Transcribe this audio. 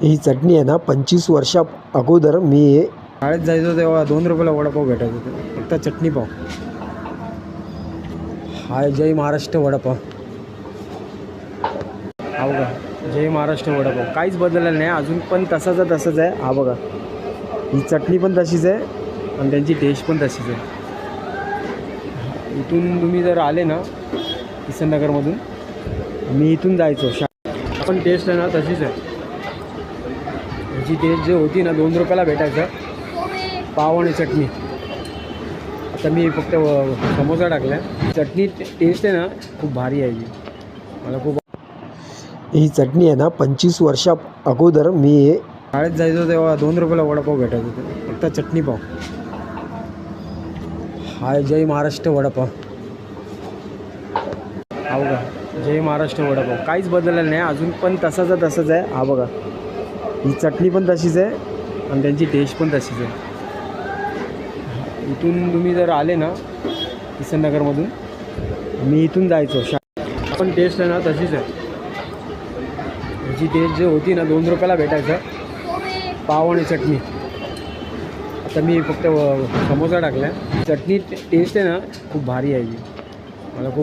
ही चटणी आहे ना 25 वर्षा अगोदर मी शाळेत जायचो तेव्हा 2 रुपयाला वडापाव भेटायचा होता, फक्त चटणी पाव. हाय जय महाराष्ट्र वडापाव. हा बघा, जय महाराष्ट्र वडापाव. काहीच बदललेलं नाही अजून पण तसंच आहे. हा बघा, ही चटणी पण तशीच आहे आणि त्यांची टेस्ट पण तशीच आहे. इथून तुम्ही जर आले ना किसननगरमधून, मी इथून जायचो पण टेस्ट आहे ना तशीच आहे. याची टेस्ट जी होती ना 2 रुपयाला भेटायचं पाव आणि चटणी. आता मी फक्त समोसा टाकला. चटणी टेस्ट आहे ना खूप भारी आहे ही, मला खूप. ही चटणी आहे ना 25 वर्षा अगोदर मी शाळेत जायचो तेव्हा 2 रुपयाला वडापाव भेटायचा होता, फक्त चटणी पाव. हाय जय महाराष्ट्र वडापाव. हा बघा, जय महाराष्ट्र वडापाव. काहीच बदललेलं नाही अजून पण तसंच आहे. हा बघा, ही चटणी पण तशीच आहे आणि त्यांची टेस्ट पण तशीच आहे. इथून तुम्ही जर आले ना किसननगरमधून, मी इथून जायचो पण टेस्ट आहे ना तशीच आहे. याची टेस्ट जी होती ना 2 रुपयाला भेटायचं पाव आणि चटणी. आता मी फक्त समोसा टाकला. चटणी टेस्ट आहे ना खूप भारी आहे ही, मला खूप.